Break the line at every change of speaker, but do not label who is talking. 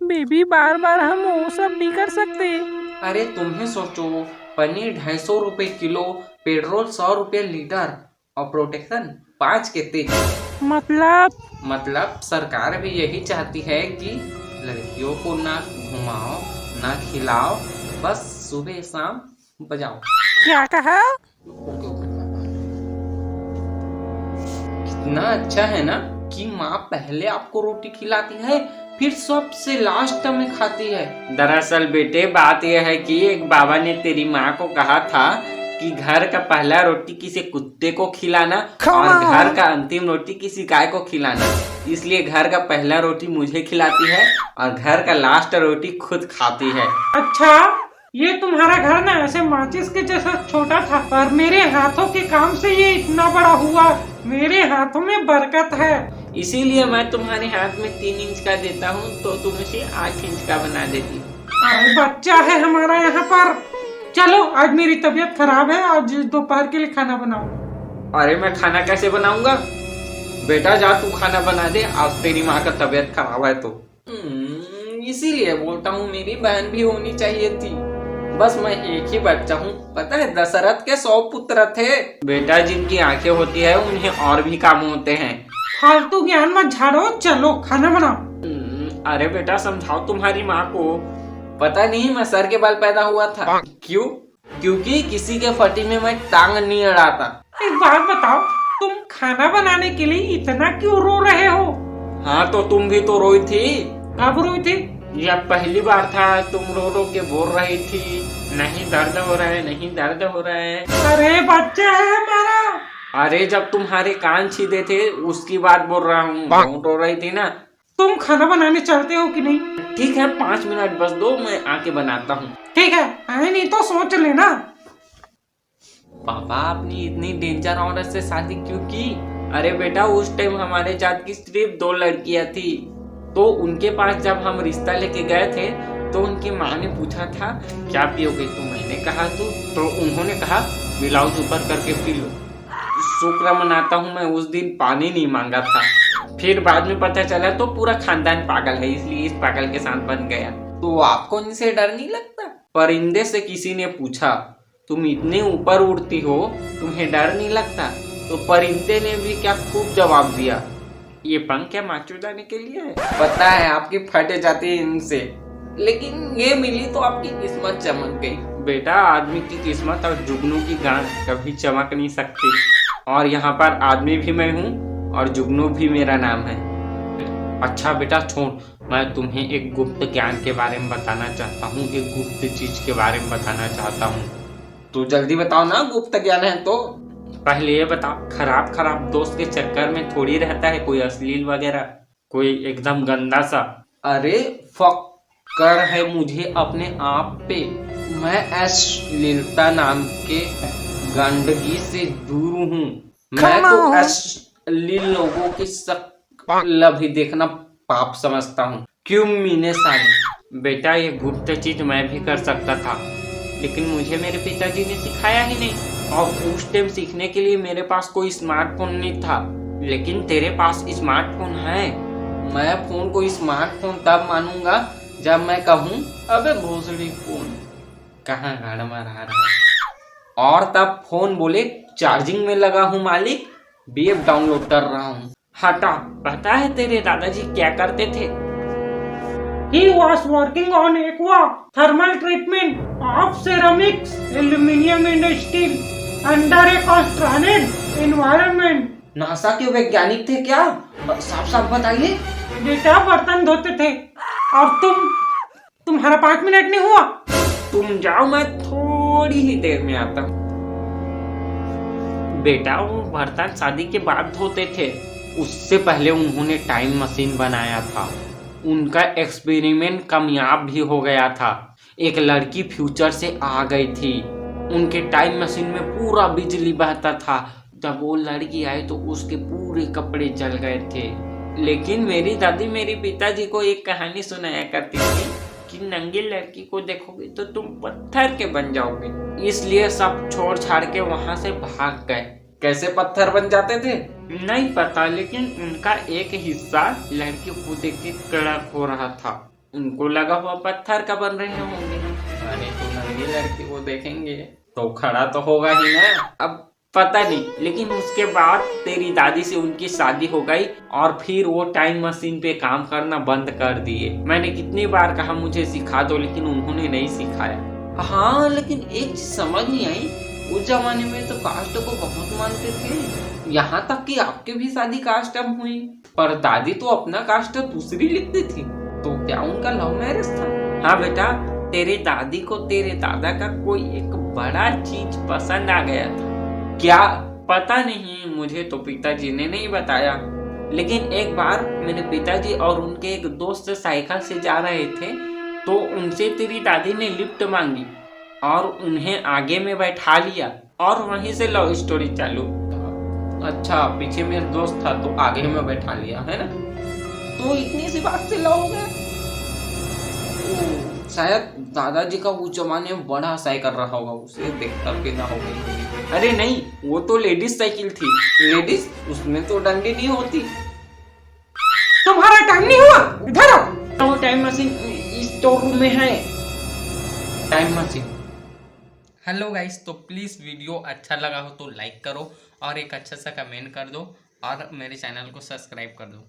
Baby बार बार हम वो सब नहीं कर सकते।
अरे तुम्हें सोचो, पनीर 250 रुपए किलो, पेट्रोल 100 रुपए लीटर और प्रोटेक्शन 5 के 3। मतलब सरकार भी यही चाहती है कि लड़कियों को ना घुमाओ ना खिलाओ, बस सुबह शाम बजाओ।
क्या कहा?
कितना अच्छा है ना कि माँ पहले आपको रोटी खिलाती है, फिर सबसे लास्ट में खाती है। दरअसल बेटे बात यह है कि एक बाबा ने तेरी माँ को कहा था कि घर का पहला रोटी किसी कुत्ते को खिलाना और घर का अंतिम रोटी किसी गाय को खिलाना। इसलिए घर का पहला रोटी मुझे खिलाती है और घर का लास्ट रोटी खुद खाती है।
अच्छा, ये तुम्हारा घर ना ऐसे माचिस के जैसा छोटा था, पर मेरे हाथों के काम से ये इतना बड़ा हुआ। मेरे हाथों में बरकत है।
इसीलिए मैं तुम्हारे हाथ में 3 इंच का देता हूँ तो तुम इसे 8 इंच का बना देती।
अरे बच्चा है हमारा यहाँ पर। चलो, आज मेरी तबीयत खराब है, आज दोपहर के लिए खाना बनाओ।
अरे मैं खाना कैसे बनाऊंगा? बेटा जा तू खाना बना दे, आज तेरी माँ का तबीयत खराब है तो। इसीलिए बोलता हूँ मेरी बहन भी होनी चाहिए थी। बस मैं एक ही बच्चा हूँ। पता है दशरथ के 100 पुत्र थे। बेटा जिनकी आंखें होती है उन्हें और भी काम होते हैं।
फालतू ज्ञान मत झाड़ो, चलो खाना बनाओ।
अरे बेटा समझाओ तुम्हारी माँ को। पता नहीं मैं सर के बाल पैदा हुआ था। क्यों? क्योंकि किसी के फटी में मैं टांग नहीं अड़ाता।
एक बात बताओ, तुम खाना बनाने के लिए इतना क्यों रो रहे हो?
हाँ तो तुम भी तो रोई थी।
कब रोई थी?
यह पहली बार था तुम रो रो के बोल रही थी, नहीं दर्द हो रहा है, नहीं दर्द हो रहा है।
अरे बच्चा है हमारा।
अरे जब तुम्हारे कान छीदे थे उसकी बात बोल रहा हूँ। रो रही थी ना।
तुम खाना बनाने चलते हो कि नहीं?
ठीक है 5 मिनट बस दो, मैं आके बनाता हूँ।
ठीक है, आए नहीं तो सोच लेना।
पापा आपने इतनी डेंजर औरत से शादी क्यों की? अरे बेटा उस टाइम हमारे जात की सिर्फ 2 लड़कियां थी, तो उनके पास जब हम रिश्ता लेके गए थे तो उनकी माँ ने पूछा था क्या पियोगे, तो मैंने कहा तो उन्होंने कहा ब्लाउज ऊपर करके पी लो। शुक्र मनाता हूँ मैं उस दिन पानी नहीं मांगा था। फिर बाद में पता चला तो पूरा खानदान पागल है, इसलिए इस पागल के साथ बन गया। तो आपको इनसे डर नहीं लगता? परिंदे से किसी ने पूछा तुम इतने ऊपर उड़ती हो, तुम्हें डर नहीं लगता? तो परिंदे ने भी क्या खूब जवाब दिया, ये पंख क्या माचुदाने के लिए है? पता है आपकी फट जाती है इनसे, लेकिन ये मिली तो आपकी किस्मत चमक गई। बेटा आदमी की किस्मत और जुगनू की गांठ कभी चमक नहीं सकती। और यहाँ पर आदमी भी मैं हूँ और जुगनू भी मेरा नाम है। अच्छा बेटा छोड़, मैं तुम्हें एक गुप्त ज्ञान के बारे में बताना चाहता हूँ, एक गुप्त चीज के बारे में बताना चाहता हूँ। तू जल्दी बताओ ना, गुप्त ज्ञान है तो। पहले ये बता, खराब दोस्त के चक्कर में थोड़ी रहता है कोई अश्लील वगैरह, कोई एकदम गंदा सा। अरे फक्र है मुझे अपने आप पे, मैं अश्लीलता नाम के गंदगी से दूर हूँ। मैं तो अश्लील लोगों की शक्ल भी देखना पाप समझता हूँ। क्यों मीने साले? बेटा ये गुप्त चीज मैं भी कर सकता था, लेकिन मुझे मेरे पिताजी ने सिखाया ही नहीं, और उस टाइम सीखने के लिए मेरे पास कोई स्मार्टफोन नहीं था। लेकिन तेरे पास स्मार्टफोन है। मैं फोन को स्मार्टफोन तब मानूंगा जब मैं कहूँ अबे भोसड़ी फोन कहाँ गाड़ मारा रहा है, और तब फोन बोले चार्जिंग में लगा हूँ मालिक, वेब डाउनलोड कर रहा हूँ। हटा, पता है तेरे दादाजी क्या करते थे?
He was working on aqua thermal treatment of ceramics, aluminium and steel under a constrained environment.
NASA के वैज्ञानिक थे क्या? साफ साफ बताइए।
बेटा बर्तन धोते थे। और तुम्हारा 5 मिनट नहीं हुआ?
तुम जाओ, मैं थोड़ी ही देर में आता हूँ। बेटा वो बर्तन शादी के बाद धोते थे, उससे पहले उन्होंने टाइम मशीन बनाया था। उनका एक्सपेरिमेंट कामयाब भी हो गया था। एक लड़की फ्यूचर से आ गई थी, उनके टाइम मशीन में पूरा बिजली बहता था। जब वो लड़की आई तो उसके पूरे कपड़े जल गए थे। लेकिन मेरी दादी मेरे पिताजी को एक कहानी सुनाया करती थी कि नंगी लड़की को देखोगे तो तुम पत्थर के बन जाओगे। इसलिए सब छोड़ छाड़ के वहां से भाग गए। कैसे पत्थर बन जाते थे नहीं पता, लेकिन उनका एक हिस्सा लड़की को देख के कड़क हो रहा था। उनको लगा हुआ पत्थर का बन रहे होंगे। अरे तो नंगी लड़की को देखेंगे तो खड़ा तो होगा ही ना। अब पता नहीं, लेकिन उसके बाद तेरी दादी से उनकी शादी हो गई और फिर वो टाइम मशीन पे काम करना बंद कर दिए। मैंने कितनी बार कहा मुझे सिखा दो, लेकिन उन्होंने नहीं सिखाया। हाँ, लेकिन एक चीज समझ नहीं आई, उस जमाने में तो कास्ट को बहुत मानते थे, यहाँ तक कि आपके भी शादी कास्ट में हुई, पर दादी तो अपना कास्ट दूसरी लिखती थी। तो क्या उनका लव मैरिज था? हाँ बेटा, तेरे दादी को तेरे दादा का कोई एक बड़ा चीज पसंद आ गया था। क्या? पता नहीं, मुझे तो पिताजी ने नहीं बताया। लेकिन एक बार मेरे पिताजी और उनके एक दोस्त साइकिल से जा रहे थे, तो उनसे तेरी दादी ने लिफ्ट मांगी और उन्हें आगे में बैठा लिया और वहीं से लव स्टोरी चालू। अच्छा, पीछे मेरा दोस्त था तो आगे में बैठा लिया, है ना? तो इतनी सी बात से लव हो गया। शायद दादाजी का उस जमाने में बड़ा साइकिल रहा होगा, उसे देखकर के ना हो गई। अरे नहीं, वो तो लेडीज साइकिल थी। लेडीज? उसमें तो डंडी नहीं होती।
तुम्हारा टाइम नहीं हुआ, इधर आओ।
टाइम मशीन स्टोर रूम में है। Time machine. हेलो गाइस, तो प्लीज़ वीडियो अच्छा लगा हो तो लाइक करो और एक अच्छा सा कमेंट कर दो और मेरे चैनल को सब्सक्राइब कर दो।